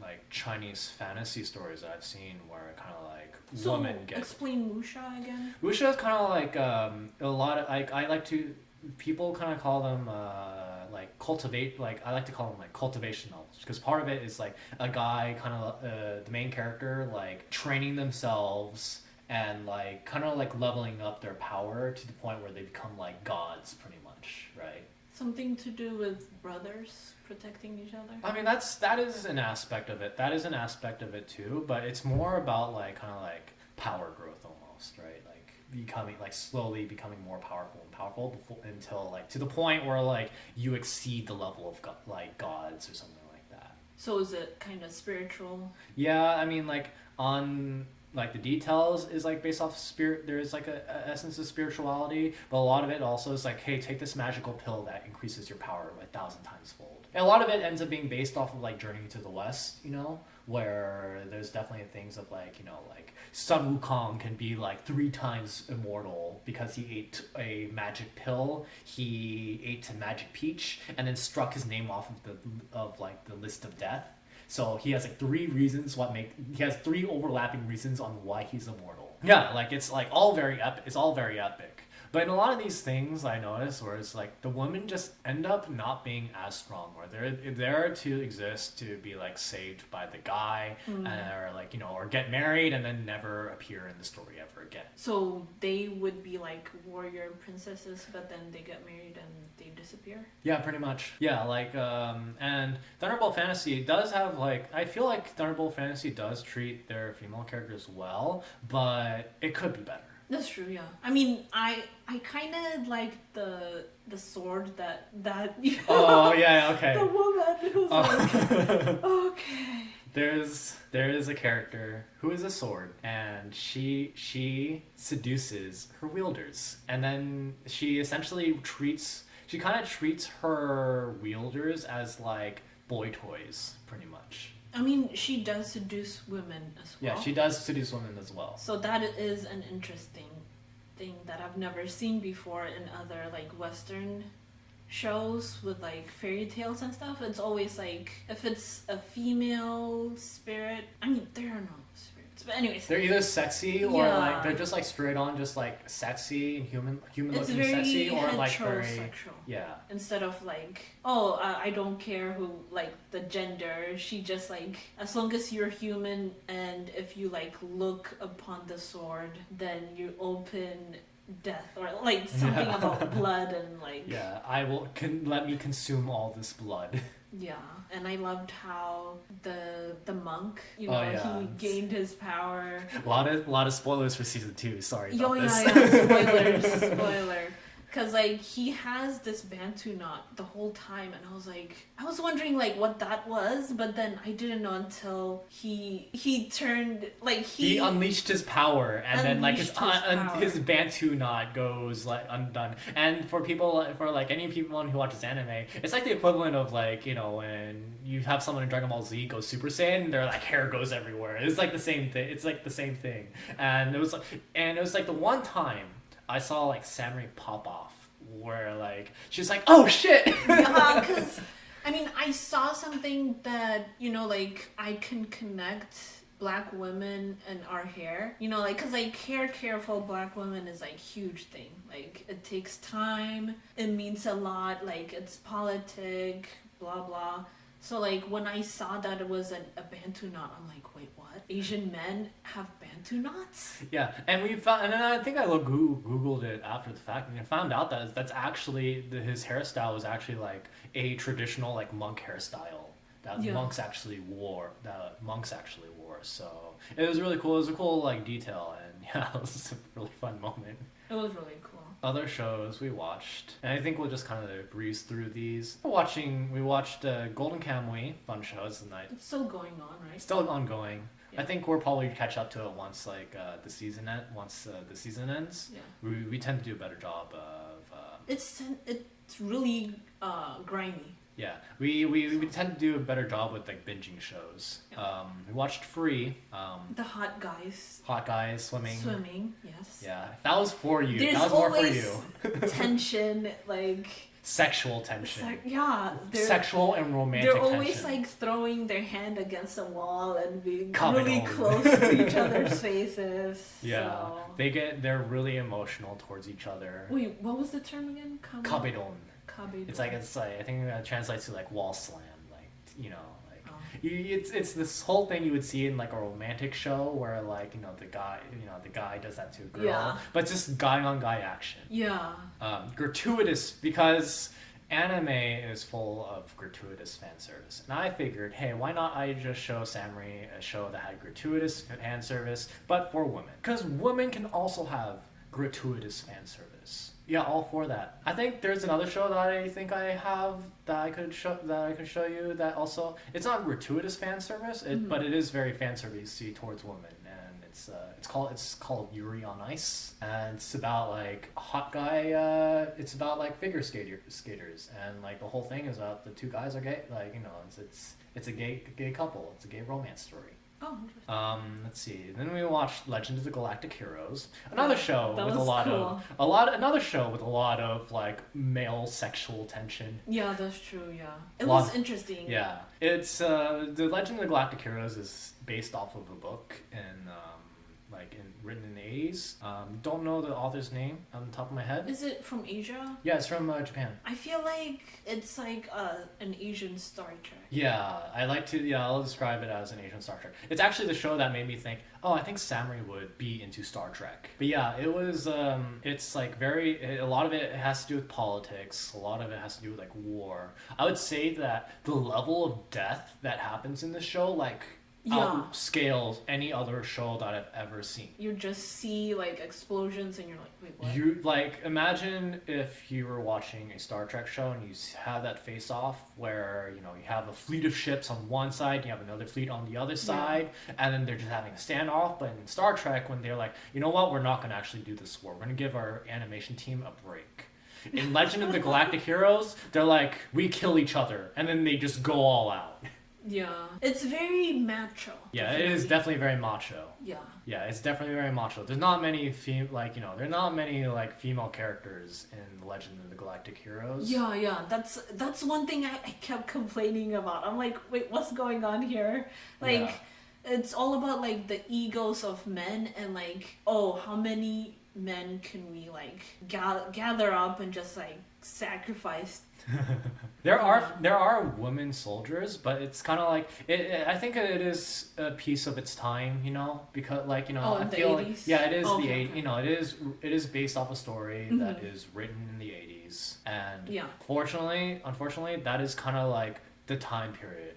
like Chinese fantasy stories that I've seen, where kind of like women get. Explain wuxia again. Wuxia is kind of like a lot of like I like to people kind of call them like cultivate, like I like to call them like cultivation novels, because part of it is like a guy kind of the main character like training themselves and like kind of like leveling up their power to the point where they become like gods pretty much. much, right? Something to do with brothers protecting each other. I mean, that is an aspect of it. That is an aspect of it too, but it's more about like kind of like power growth almost, right? Like becoming like slowly becoming more powerful and powerful until like to the point where like you exceed the level of like gods or something like that. So is it kind of spiritual? Yeah, I mean like on like the details is like based off spirit. There is like a essence of spirituality, but a lot of it also is like, hey, take this magical pill that increases your power 1,000 times fold. And a lot of it ends up being based off of like Journey to the West, you know, where there's definitely things of like, you know, like Sun Wukong can be like 3 times immortal because he ate a magic pill. He ate a magic peach and then struck his name off of like the list of death. So he has like 3 reasons he has 3 overlapping reasons on why he's immortal. Yeah, like it's like all very epic. It's all very epic. But in a lot of these things I notice where it's like the women just end up not being as strong, or they're there to exist to be like saved by the guy, or like, you know, or get married and then never appear in the story ever again. So they would be like warrior princesses, but then they get married and they disappear? Yeah, pretty much. Yeah, like and Thunderbolt Fantasy does have like, I feel like Thunderbolt Fantasy does treat their female characters well, but it could be better. That's true, yeah. I mean, I kind of like the sword that you know, Oh yeah, okay. the woman who's like, okay. There is a character who is a sword, and she seduces her wielders, and then she essentially kind of treats her wielders as like boy toys, pretty much. I mean, she does seduce women as well. Yeah, she does seduce women as well. So that is an interesting thing that I've never seen before in other like Western shows with like fairy tales and stuff. It's always like, if it's a female spirit, I mean, there are no spirits, but anyways, they're either sexy or Yeah. like they're just like straight on, just like sexy and human it's looking very sexy, or like heterosexual. very, yeah. Instead of like, oh, I don't care who, like, the gender, she just like, as long as you're human and if you like look upon the sword, then you open death, or like something Yeah. about blood and like, Yeah, let me consume all this blood. yeah. And I loved how the monk, you know, Oh, yeah. he gained his power. A lot of spoilers for season 2. Sorry about this. Yeah, spoiler. Because like he has this Bantu knot the whole time, and I was wondering like what that was, but then I didn't know until he turned like He unleashed his power, and then like Unleashed his his Bantu knot goes like undone. And for like any people who watches anime, it's like the equivalent of like, you know, when you have someone in Dragon Ball Z go Super Saiyan, their like hair goes everywhere. It's like the same thing. It's like the same thing. And it was like the one time I saw like Samurai pop off, where like she was like, oh shit. Yeah, because I mean I saw something that, you know, like I can connect black women and our hair, you know, like, because like hair care for black women is like huge thing, like it takes time, it means a lot, like it's politic, blah blah. So like when I saw that it was a Bantu knot, I'm like, wait, what? Asian men have Bantu knots? Yeah, and we found, and then I think I googled it after the fact, and I found out that that's actually his hairstyle was actually like a traditional like monk hairstyle that Yeah. monks actually wore. So it was really cool. It was a cool like detail, and yeah, it was a really fun moment. It was really cool. Other shows we watched, and I think we'll just kind of breeze through these. We watched Golden Kamuy, fun shows tonight. It's still going on, right? Still ongoing. Yeah. I think we'll probably catch up to it once like the season ends. Yeah. We tend to do a better job of It's really grimy. yeah, we tend to do a better job with like binging shows. Yeah. We watched Free, The hot guys hot guys swimming. yes. Yeah, that was for you. There's That was more for always you. tension, like Sexual tension. Sexual and romantic they're always tension. like throwing their hand against a wall and being Coming really home. close to each other's faces. Yeah, So. they're really emotional towards each other. Wait, what was the term again? Kabedon. Kabedon. It's like I think that translates to like wall slam, like, you know, like Oh. It's this whole thing you would see in like a romantic show where like the guy does that to a girl, Yeah. but just guy on guy action. Yeah. Gratuitous because anime is full of gratuitous fan service, and I figured, hey, why not I just show Samurai a show that had gratuitous fan service, but for women, because women can also have gratuitous fan service. Yeah, all for that. I think there's another show that I think I have that I could show you that also it's not gratuitous fan service, but it is very fan servicey towards women, and it's called Yuri on Ice, and it's about like a hot guy. It's about like skaters, and like the whole thing is about the two guys are gay. Like it's a gay couple. It's a gay romance story. Oh, interesting. Let's see. Then we watched Legend of the Galactic Heroes, another show That with was cool. another show with a lot of like male sexual tension. Yeah, that's true. Yeah, it Lot- was interesting. Yeah, it's the Legend of the Galactic Heroes is based off of a book and written in the 80s. Don't know the author's name on the top of my head. Is it from Asia? Yeah, it's from Japan. I feel like it's like an Asian Star Trek. Yeah, I'll describe it as an Asian Star Trek. It's actually the show that made me think, oh, I think Samurai would be into Star Trek. But yeah, it was, it's like a lot of it has to do with politics, a lot of it has to do with like war. I would say that the level of death that happens in this show, like, outscales any other show that I've ever seen. You just see like explosions and you're like, wait, what? You like imagine if you were watching a Star Trek show and you have that face off where you have a fleet of ships on one side, you have another fleet on the other side, and then they're just having a standoff. But in Star Trek, when they're like, you know what, we're not going to actually do this war. We're going to give our animation team a break. In Legend of the Galactic Heroes, they're like, we kill each other, and then they just go all out. Yeah, it's very macho. Yeah, it is definitely very macho. Yeah. Yeah, it's definitely very macho. There's not many there are not many like female characters in Legend of the Galactic Heroes. Yeah. That's one thing I kept complaining about. I'm like, wait, what's going on here? Like, it's all about like the egos of men and like, oh, how many men can we like gather up and just like sacrifice? There are women soldiers, but it's kind of like I think it is a piece of its time, because I feel 80s? like it is Okay. it is based off a story that is written in the 80s, and unfortunately that is kind of like the time period,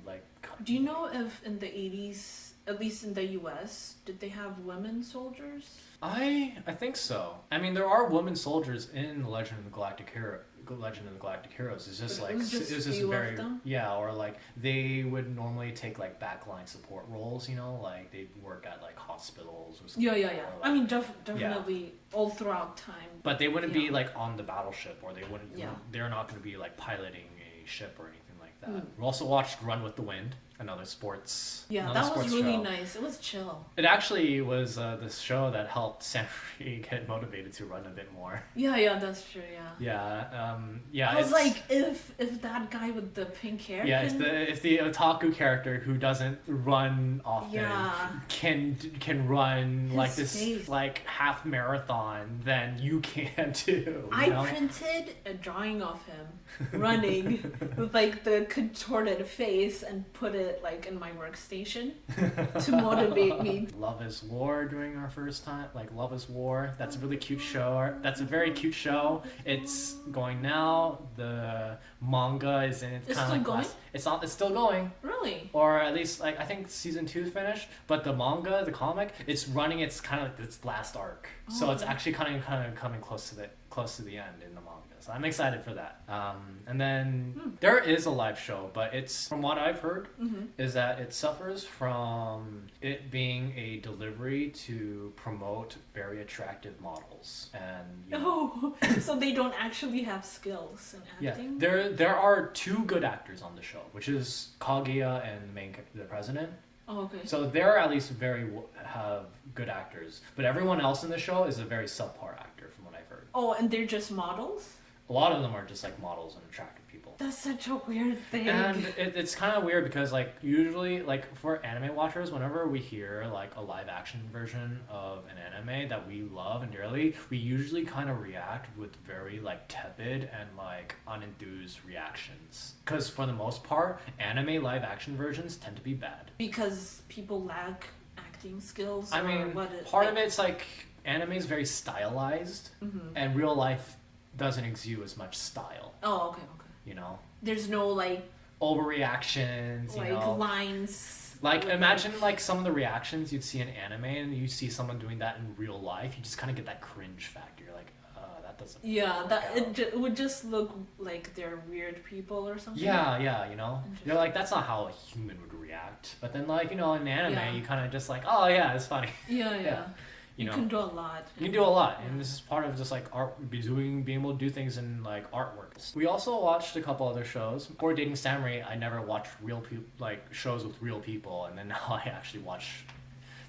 like. Do you know if in the 80s, at least in the US, did they have women soldiers? I think so. I mean, there are women soldiers in Legend of the Galactic Heroes. It's just But like it was just it's few very of them? or like they would normally take like backline support roles. Like they'd work at like hospitals or something. Yeah. Or, like, I mean, definitely all throughout time. but they wouldn't be like on the battleship, or they wouldn't. Yeah. They're not going to be like piloting a ship or anything like that. We also watched Run with the Wind, another sports. Yeah, another that was sports really show. nice. It was chill. It actually was this show that helped Samurai get motivated to run a bit more. Yeah, that's true. Yeah. Yeah. I was like, if that guy with the pink hair. Yeah, can... it's the otaku character who doesn't run often can run His like this face. like half marathon, then you can too. I printed a drawing of him running with like the contorted face and put it like in my workstation to motivate me. Love is War during our first time. Like Love is War. That's a really cute show. That's a very cute show. It's going now. The manga is in its It's kind of still like going? it's still going. Really? Or at least like I think season 2 is finished, but the manga, the comic, it's running its kind of like its last arc. So it's actually kind of coming close to the end in the manga. So I'm excited for that. And then there is a live show, but it's from what I've heard is that it suffers from it being a delivery to promote very attractive models, and So they don't actually have skills in acting? Yeah, there are 2 good actors on the show, which is Kaguya and the president. Oh, okay. So they're at least have good actors, but everyone else in the show is a very subpar actor, from what I've heard. Oh, and they're just models? A lot of them are just like models and attractive people. That's such a weird thing. And it's kind of weird because like usually like for anime watchers, whenever we hear like a live action version of an anime that we love and dearly, we usually kind of react with very like tepid and like unenthused reactions. Because for the most part, anime live action versions tend to be bad. Because people lack acting skills. I or mean, what it, part like, of it's like anime is very stylized, Mhm. and real life doesn't exude as much style. Oh, okay. You know, There's no like overreactions. You like know, lines. like with, imagine like some of the reactions you'd see in anime, and you see someone doing that in real life. You just kind of get that cringe factor. You're like, that doesn't. Yeah, work that out. it would just look like they're weird people or something. Yeah, you know, you're like that's not how a human would react. But then like in anime, Yeah. you kind of just like, oh yeah, it's funny. Yeah. Yeah. You know, can do a lot. you can do a lot, Yeah. and this is part of just like art, being able to do things in like artwork. We also watched a couple other shows. Before dating Samurai, I never watched real people like shows with real people, and then now I actually watch.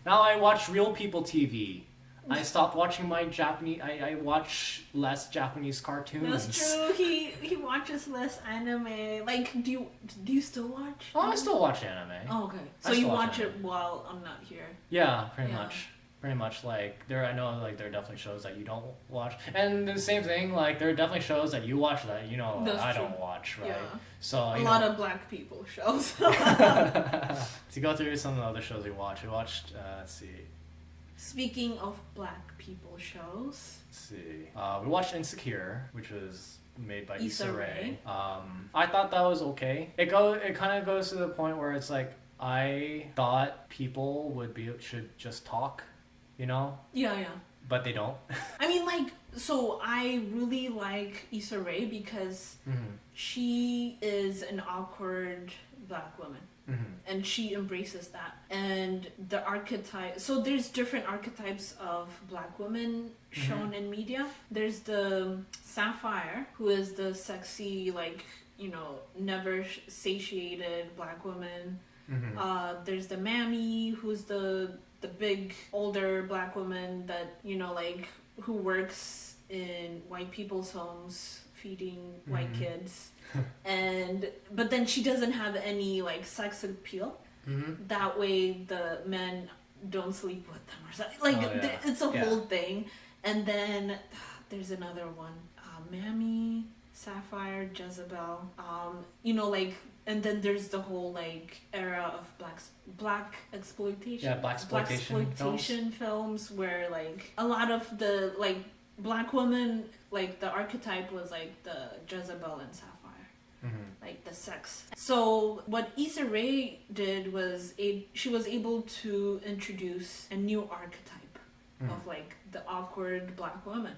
Now I watch real people TV. I stopped watching my Japanese. I watch less Japanese cartoons. That's true. He watches less anime. Like, do you still watch? Oh, I still watch anime. Oh, okay. I So you still watch watch it anime. while I'm not here. Yeah, pretty Yeah. much. Pretty much, like there. I know, like there are definitely shows that you don't watch, and the same thing. Like there are definitely shows that you watch that That's I true. don't watch, right? Yeah. So A you lot know, of black people shows. to go through some of the other shows we watched. We watched. Let's see. Speaking of black people shows, Let's see. We watched Insecure, which was made by Issa Issa Rae. Rae. I thought that was okay. It kind of goes to the point where it's like I thought people should just talk, you know, yeah. but they don't. I mean, like, so I really like Issa Rae because Mm-hmm. she is an awkward black woman. Mm-hmm. And she embraces that. And the archetype, so there's different archetypes of black women shown in media. There's the Sapphire, who is the sexy, like, never satiated black woman. Mm-hmm. There's the Mammy, who's the big older black woman that, like, who works in white people's homes feeding white kids. But then she doesn't have any like sex appeal. Mm-hmm. That way the men don't sleep with them or something. Like Oh, yeah. it's a Yeah. whole thing. And then there's another one, Mammy, Sapphire, Jezebel. Like, and then there's the whole like era of black exploitation. Yeah, blaxploitation films where like a lot of the like black women, like the archetype was like the Jezebel and Sapphire. Mm-hmm. Like the sex. So what Issa Rae did was she was able to introduce a new archetype of like the awkward black woman,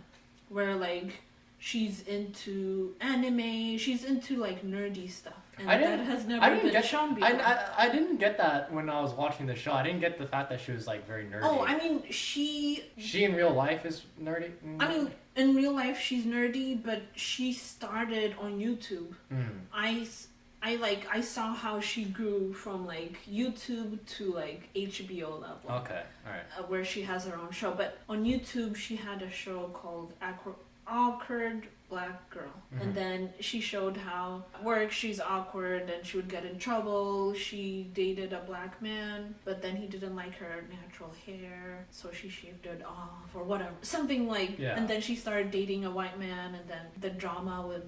where like she's into anime, she's into like nerdy stuff, and that has never been shown before. I didn't get that when I was watching the show. I didn't get the fact that she was like very nerdy. Oh, I mean, she in real life is nerdy. I mean, in real life she's nerdy, but she started on YouTube. I saw how she grew from like YouTube to like HBO level. Okay, all right. Where she has her own show, but on YouTube she had a show called Awkward Black Girl, and then she showed how at work she's awkward and she would get in trouble. She dated a black man, but then he didn't like her natural hair, so she shaved it off or whatever, something like. Yeah. And then she started dating a white man, and then the drama with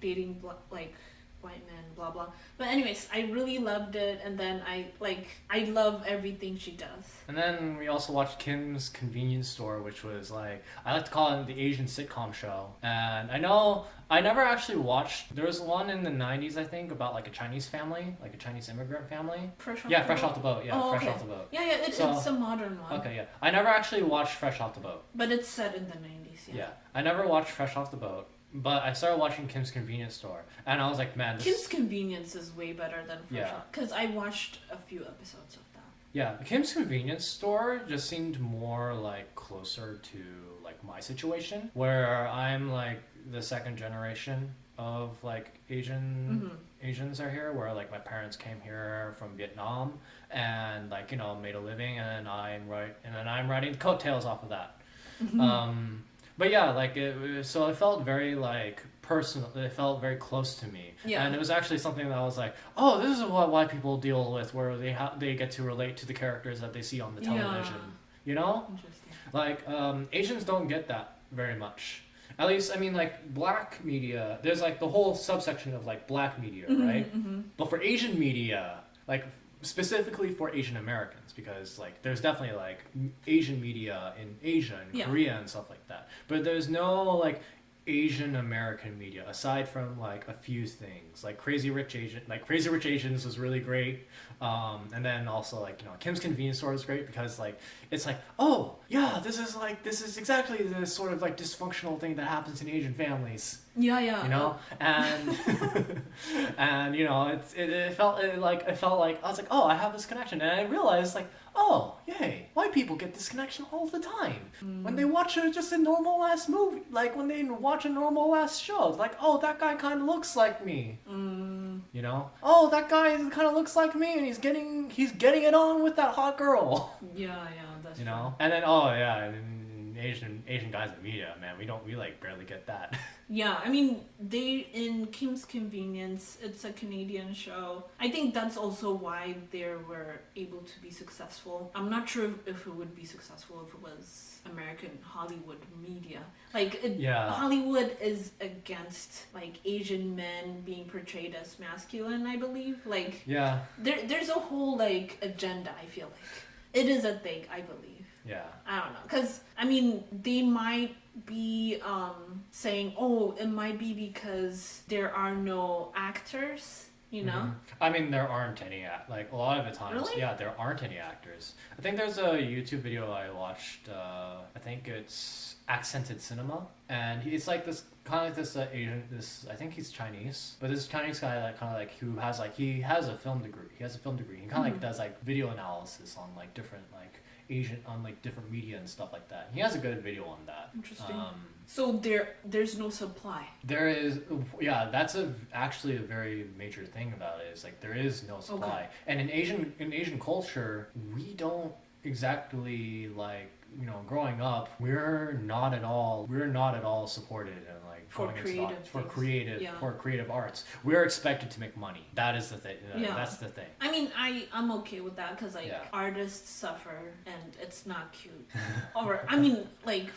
dating like white men, blah blah. But anyways, I really loved it, and then I love everything she does. And then we also watched Kim's Convenience Store, which was like, I like to call it the Asian sitcom show. And I know I never actually watched. There was one in the 90s, I think, about like a Chinese family, like a Chinese immigrant family. Fresh Off the Boat. Yeah, Fresh Off the Boat. Yeah, it's a modern one. Okay, yeah. I never actually watched Fresh Off the Boat. But it's set in the 90s. Yeah, I never watched Fresh Off the Boat. But I started watching Kim's Convenience Store, and I was like, man, Kim's Convenience is way better than Fresh Yeah. Off, because I watched a few episodes of that. Yeah, Kim's Convenience Store just seemed more like closer to like my situation, where I'm like the second generation of like Asians are here, where like my parents came here from Vietnam and like made a living, and I'm riding coattails off of that. But yeah, like so it felt very like personal. It felt very close to me. Yeah. And it was actually something that I was like, oh, this is what white people deal with, where they get to relate to the characters that they see on the television. Yeah. You know? Interesting. Like, Asians don't get that very much. At least, I mean, like, black media, there's, like, the whole subsection of, like, black media, right? But for Asian media, like, specifically for Asian Americans, because, like, there's definitely, like, Asian media in Asia and Korea and stuff like that. But there's no, like, Asian American media, aside from, like, a few things. Like, Crazy Rich Asians was really great. And then also, like, you know, Kim's Convenience Store is great because, like, it's like, oh, yeah, this is exactly the sort of, like, dysfunctional thing that happens in Asian families. Yeah, yeah. You know, and and you know, it felt like I was like, oh, I have this connection, and I realized like, oh, yay, white people get this connection all the time when they watch just a normal ass movie, like when they watch a normal ass show. It's like, oh, that guy kind of looks like me. You know, oh, that guy kind of looks like me, and he's getting it on with that hot girl. Yeah, that's you know, and then oh yeah, and Asian guys in media, man, we like barely get that. Yeah, I mean, they in Kim's Convenience, it's a Canadian show. I think that's also why they were able to be successful. I'm not sure if it would be successful if it was American Hollywood media. Like, Hollywood is against, like, Asian men being portrayed as masculine, I believe. Like, there's a whole, like, agenda, I feel like. It is a thing, I believe. Yeah. I don't know. Because, I mean, they might be saying, oh, it might be because there are no actors, you know? I mean, there aren't any, like, a lot of the times, really? yeah, there aren't any actors. I think there's a YouTube video I watched, I think it's Accented Cinema, and he's like this, kind of like this Asian, I think he's Chinese, but this Chinese guy that kind of like, who has like, he has a film degree, he kind of like does like video analysis on like different like Asian, on like different media and stuff like that. He has a good video on that. Interesting. So there's no supply. There is, yeah. That's actually a very major thing about it. Is like there is no supply, and in Asian culture, we don't exactly like, you know, growing up, we're not at all supported in like for creative arts. We're expected to make money. That is the thing. That's the thing. I mean, I'm okay with that because like artists suffer and it's not cute. Or I mean, like.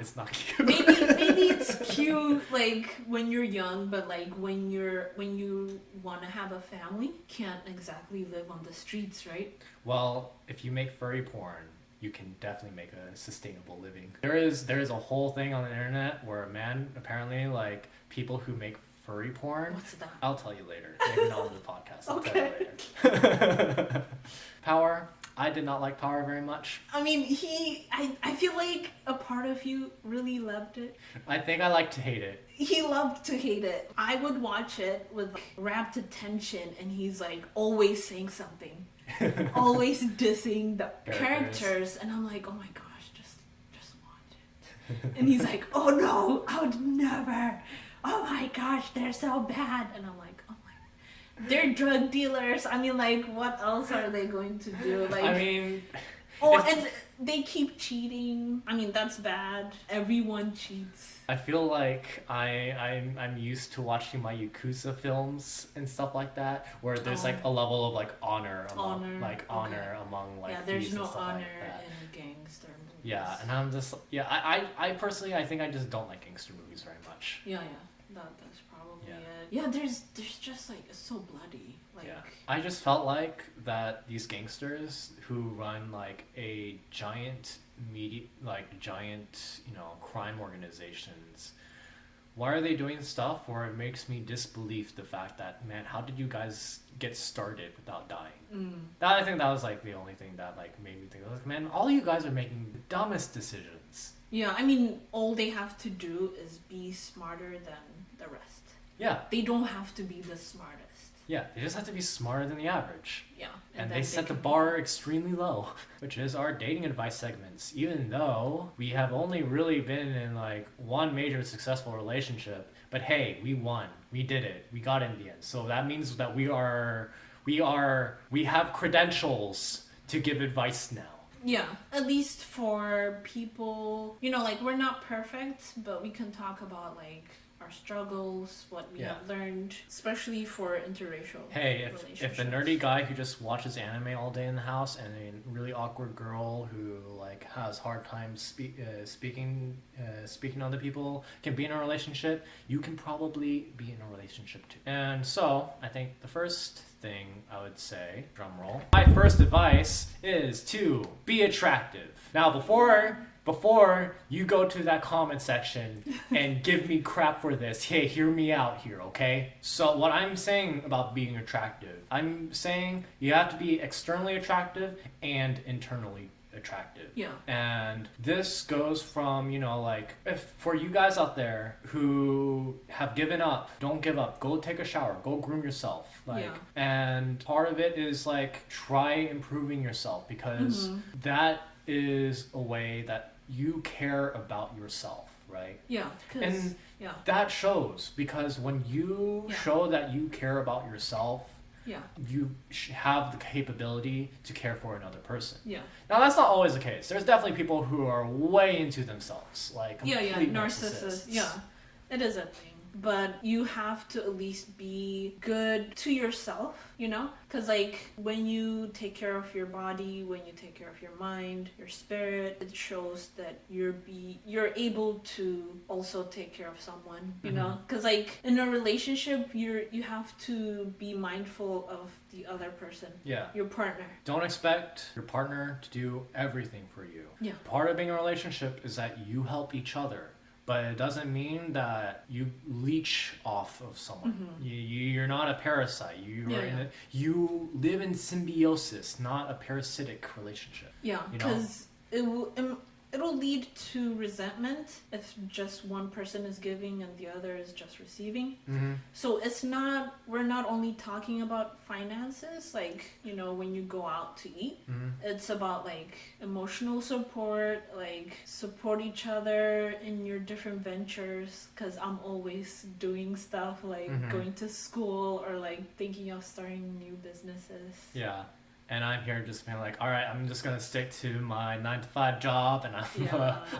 It's not cute. maybe it's cute like when you're young, but like when you want to have a family, can't exactly live on the streets, right? Well, if you make furry porn, you can definitely make a sustainable living. There is a whole thing on the internet where apparently like people who make furry porn. What's that? I'll tell you later. Maybe not on the podcast. I'll okay. tell you later. Power. I did not like Power very much. I mean, I feel like a part of you really loved it. I think I like to hate it. He loved to hate it. I would watch it with like, rapt attention, and he's like always saying something, always dissing the characters, and I'm like, oh my gosh, just watch it. And he's like, oh no, I would never. Oh my gosh, they're so bad, and I'm like, oh my, they're drug dealers. I mean, like, what else are they going to do? Like, I mean, and they keep cheating. I mean, that's bad. Everyone cheats. I feel like I'm used to watching my Yakuza films and stuff like that, where there's like a level of like honor among there's no and stuff honor like that. in gangster movies. Yeah, and I'm just I personally I think I just don't like gangster movies very much. Yeah, that's probably it. Yeah, there's just like it's so bloody. Like I just felt like that these gangsters who run like a giant crime organizations, why are they doing stuff where it makes me disbelief the fact that, man, how did you guys get started without dying? I think that was like the only thing that like made me think, like, man, all you guys are making the dumbest decisions. Yeah, I mean, all they have to do is be smarter than the rest. Yeah. They don't have to be the smartest. Yeah, they just have to be smarter than the average. Yeah. And they set the bar extremely low, which is our dating advice segments. Even though we have only really been in like one major successful relationship, but hey, we won. We did it. We got in the end. So that means that we have credentials to give advice now. Yeah, at least for people, you know, like we're not perfect, but we can talk about like our struggles, what we Yeah. have learned, especially for interracial Hey, if relationships. a nerdy guy who just watches anime all day in the house and a really awkward girl who like has hard time speaking to other people can be in a relationship, you can probably be in a relationship too. And so I think the first thing I would say, drum roll, my first advice is to be attractive. Now before you go to that comment section and give me crap for this, hey, hear me out here, okay? So what I'm saying about being attractive, I'm saying you have to be externally attractive and internally attractive. Yeah. And this goes from, like, if for you guys out there who have given up, don't give up. Go take a shower. Go groom yourself. Like, Yeah. and part of it is like try improving yourself because that is a way that you care about yourself, right? Yeah. And yeah. that shows because when you Yeah. show that you care about yourself, Yeah. you have the capability to care for another person. Yeah. Now that's not always the case. There's definitely people who are way into themselves, like complete narcissists. Yeah, it is a thing. But you have to at least be good to yourself, because like when you take care of your body, when you take care of your mind, your spirit, it shows that you're able to also take care of someone, because like in a relationship you have to be mindful of the other person, your partner. Don't expect your partner to do everything for you. Yeah. Part of being in a relationship is that you help each other. But it doesn't mean that you leech off of someone. You're not a parasite. You live in symbiosis, not a parasitic relationship. Yeah, because it'll lead to resentment if just one person is giving and the other is just receiving. So we're not only talking about finances, like, when you go out to eat. It's about like emotional support, like support each other in your different ventures, because I'm always doing stuff like going to school or like thinking of starting new businesses. Yeah. And I'm here just being like, all right, I'm just gonna stick to my 9-to-5 job, and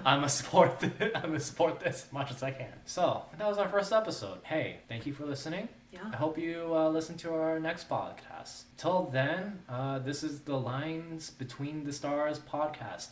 I'm gonna support this as much as I can. So that was our first episode. Hey, thank you for listening. Yeah. I hope you listen to our next podcast. Till then, this is the Lines Between the Stars podcast.